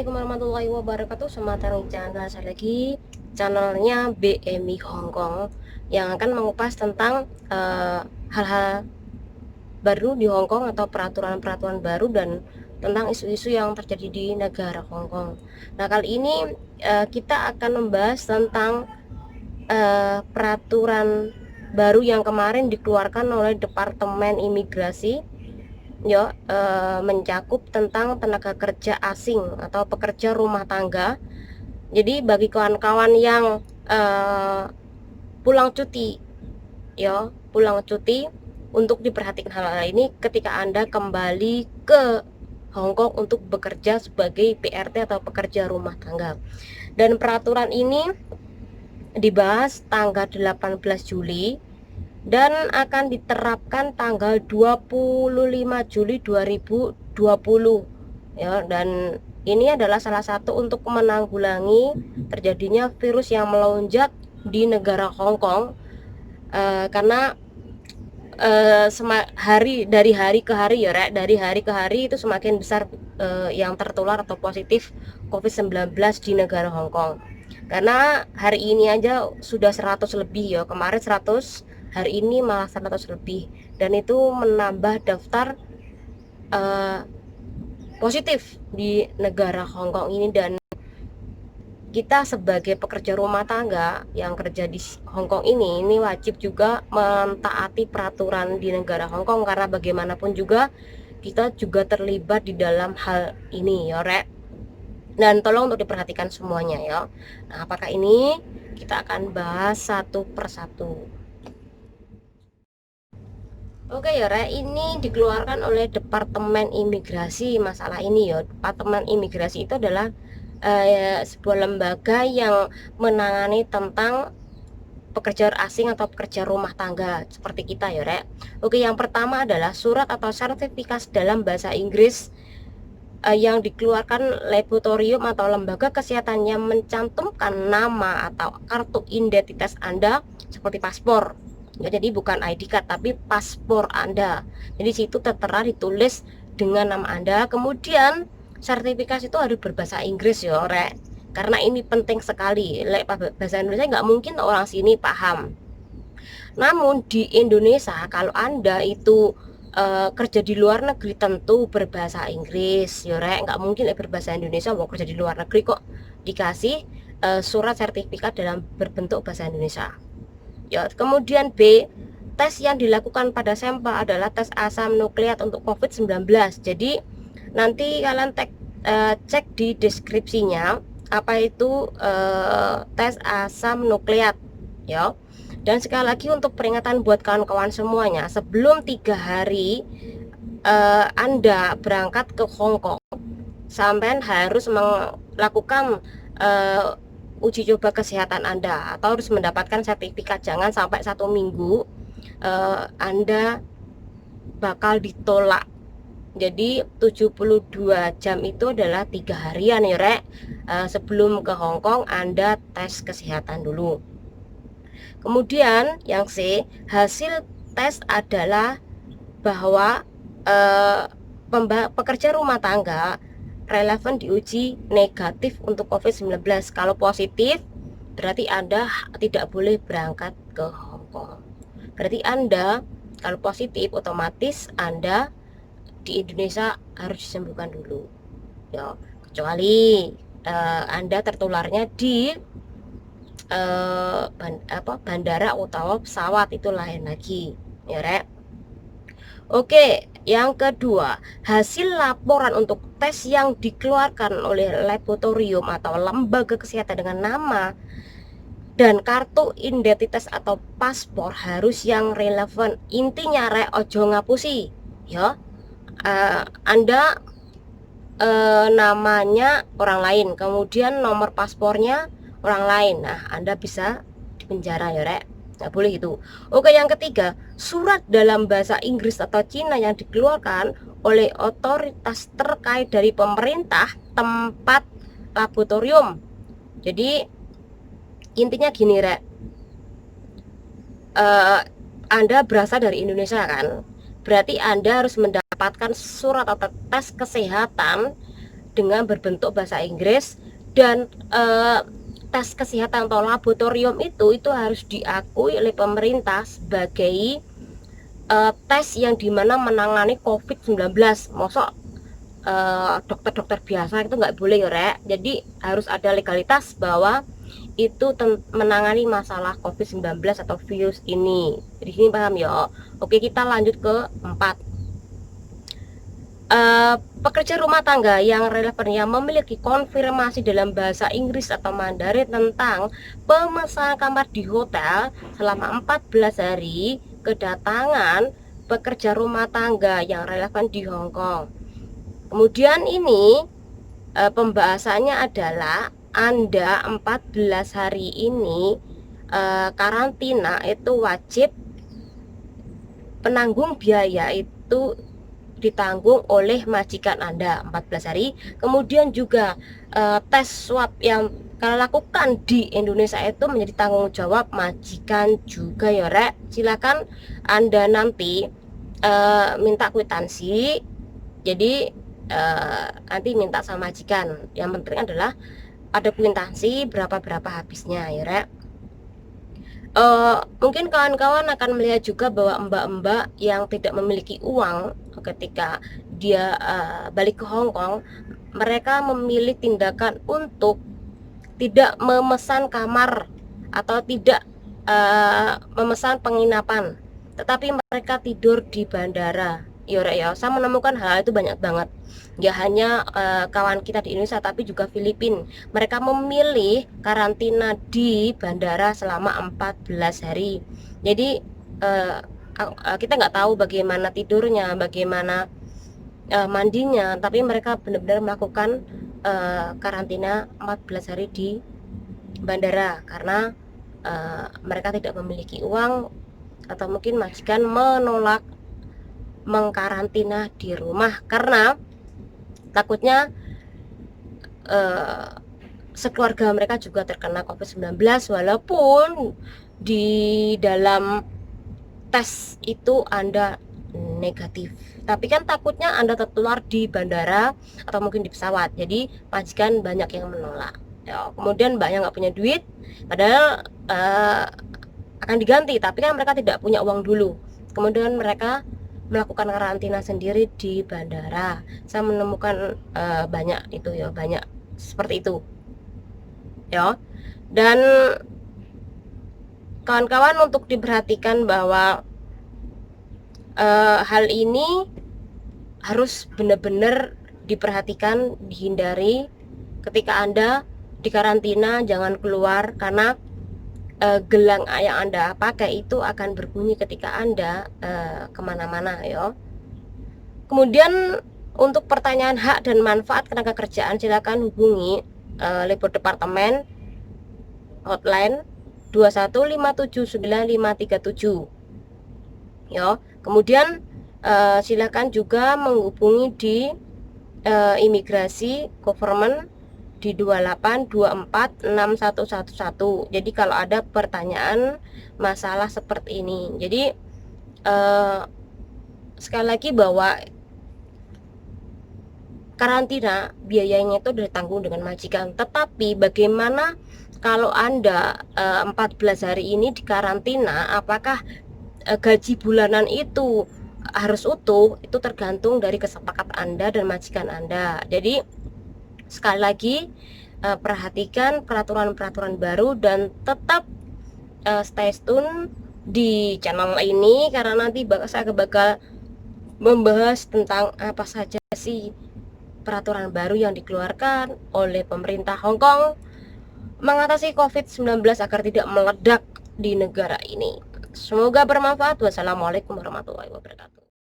Assalamualaikum warahmatullahi wabarakatuh. Selamat datang di channel saya lagi, channelnya BMI Hongkong, yang akan mengupas tentang hal-hal baru di Hongkong atau peraturan-peraturan baru dan tentang isu-isu yang terjadi di negara Hongkong. Nah, kali ini kita akan membahas tentang peraturan baru yang kemarin dikeluarkan oleh Departemen Imigrasi, mencakup tentang tenaga kerja asing atau pekerja rumah tangga. Jadi bagi kawan-kawan yang pulang cuti, pulang cuti, untuk diperhatikan hal-hal ini ketika Anda kembali ke Hongkong untuk bekerja sebagai PRT atau pekerja rumah tangga. Dan peraturan ini dibahas tanggal 18 Juli dan akan diterapkan tanggal 25 Juli 2020, dan ini adalah salah satu untuk menanggulangi terjadinya virus yang melonjak di negara Hongkong, karena dari hari ke hari itu semakin besar yang tertular atau positif COVID-19 di negara Hongkong. Karena hari ini aja sudah 100 lebih, kemarin 100, hari ini malah 100 lebih, dan itu menambah daftar positif di negara Hongkong ini. Dan kita sebagai pekerja rumah tangga yang kerja di Hongkong ini wajib juga mentaati peraturan di negara Hongkong, karena bagaimanapun juga kita juga terlibat di dalam hal ini, Rek. Dan tolong untuk diperhatikan semuanya, Nah, apakah ini kita akan bahas satu persatu. Oke, Rek, ini dikeluarkan oleh Departemen Imigrasi masalah ini, Departemen Imigrasi itu adalah sebuah lembaga yang menangani tentang pekerja asing atau pekerja rumah tangga seperti kita, Rek. Oke, yang pertama adalah surat atau sertifikat dalam bahasa Inggris yang dikeluarkan laboratorium atau lembaga kesehatan yang mencantumkan nama atau kartu identitas Anda seperti paspor. Jadi bukan ID card tapi paspor Anda. Jadi situ tertera ditulis dengan nama Anda. Kemudian sertifikasi itu harus berbahasa Inggris, Rek, karena ini penting sekali. Bahasa Indonesia nggak mungkin orang sini paham. Namun di Indonesia kalau Anda itu kerja di luar negeri tentu berbahasa Inggris, Rek. Nggak mungkin berbahasa Indonesia mau kerja di luar negeri kok dikasih surat sertifikat dalam berbentuk bahasa Indonesia. Kemudian B, tes yang dilakukan pada sampel adalah tes asam nukleat untuk COVID-19. Jadi nanti kalian cek di deskripsinya apa itu tes asam nukleat, Dan sekali lagi untuk peringatan buat kawan-kawan semuanya, sebelum 3 hari Anda berangkat ke Hongkong, sampean harus melakukan uji coba kesehatan Anda atau harus mendapatkan sertifikat. Jangan sampai 1 minggu Anda bakal ditolak. Jadi 72 jam itu adalah 3 harian, Rek. Sebelum ke Hongkong Anda tes kesehatan dulu. Kemudian yang C, hasil tes adalah bahwa pekerja rumah tangga relevan diuji negatif untuk COVID-19. Kalau positif berarti Anda tidak boleh berangkat ke Hongkong. Berarti Anda kalau positif otomatis Anda di Indonesia harus disembuhkan dulu, kecuali Anda tertularnya di bandara atau pesawat, itu lain lagi, Rek. Oke, yang kedua, hasil laporan untuk tes yang dikeluarkan oleh laboratorium atau lembaga kesehatan dengan nama dan kartu identitas atau paspor harus yang relevan. Intinya, Rek, ojo ngapusi, Anda namanya orang lain, kemudian nomor paspornya orang lain. Nah, Anda bisa dipenjara, Rek. Nggak boleh itu. Oke, yang ketiga, surat dalam bahasa Inggris atau Cina yang dikeluarkan oleh otoritas terkait dari pemerintah tempat laboratorium. Jadi intinya gini, Rek, Anda berasal dari Indonesia kan, berarti Anda harus mendapatkan surat atau tes kesehatan dengan berbentuk bahasa Inggris, dan tes kesehatan atau laboratorium itu harus diakui oleh pemerintah sebagai tes yang dimana menangani COVID-19. Mosok dokter-dokter biasa itu nggak boleh ya rek. Jadi harus ada legalitas bahwa itu menangani masalah COVID-19 atau virus ini. Di sini paham ya. Oke, kita lanjut ke 4. Pekerja rumah tangga yang relevan yang memiliki konfirmasi dalam bahasa Inggris atau Mandarin tentang pemesanan kamar di hotel selama 14 hari kedatangan pekerja rumah tangga yang relevan di Hong Kong. Kemudian ini pembahasannya adalah Anda 14 hari ini karantina itu wajib penanggung biaya itu ditanggung oleh majikan Anda 14 hari. Kemudian juga tes swab yang kalian lakukan di Indonesia itu menjadi tanggung jawab majikan juga ya rek. Silakan Anda nanti minta kwitansi, jadi nanti minta sama majikan. Yang penting adalah ada kwitansi berapa habisnya ya rek. Mungkin kawan-kawan akan melihat juga bahwa mbak-mbak yang tidak memiliki uang ketika dia balik ke Hong Kong, mereka memilih tindakan untuk tidak memesan kamar atau tidak memesan penginapan, tetapi mereka tidur di bandara. Ya, saya menemukan hal itu banyak banget. Ya hanya kawan kita di Indonesia, tapi juga Filipina. Mereka memilih karantina di bandara selama 14 hari. Jadi kita nggak tahu bagaimana tidurnya, bagaimana mandinya, tapi mereka benar-benar melakukan karantina 14 hari di bandara karena mereka tidak memiliki uang, atau mungkin majikan menolak mengkarantina di rumah karena takutnya sekeluarga mereka juga terkena COVID-19, walaupun di dalam tes itu Anda negatif, tapi kan takutnya Anda tertular di bandara atau mungkin di pesawat. Jadi majikan banyak yang menolak ya. Kemudian banyak nggak punya duit, padahal akan diganti, tapi kan mereka tidak punya uang dulu. Kemudian mereka melakukan karantina sendiri di bandara. Saya menemukan banyak itu ya, banyak seperti itu ya. Dan kawan-kawan untuk diperhatikan bahwa hal ini harus benar-benar diperhatikan, dihindari. Ketika Anda di karantina jangan keluar karena gelang yang Anda pakai itu akan berbunyi ketika Anda kemana-mana ya. Kemudian untuk pertanyaan hak dan manfaat tenaga kerjaan, silakan hubungi Labor Department hotline 215795537 ya. Kemudian silakan juga menghubungi di imigrasi government di 28246111. Jadi kalau ada pertanyaan masalah seperti ini, jadi sekali lagi bahwa karantina biayanya itu ditanggung dengan majikan. Tetapi bagaimana kalau Anda 14 hari ini di karantina, apakah gaji bulanan itu harus utuh? Itu tergantung dari kesepakatan Anda dan majikan Anda. Jadi sekali lagi perhatikan peraturan-peraturan baru dan tetap stay tune di channel ini, karena nanti saya bakal membahas tentang apa saja sih peraturan baru yang dikeluarkan oleh pemerintah Hong Kong mengatasi COVID-19 agar tidak meledak di negara ini. Semoga bermanfaat. Wassalamualaikum warahmatullahi wabarakatuh.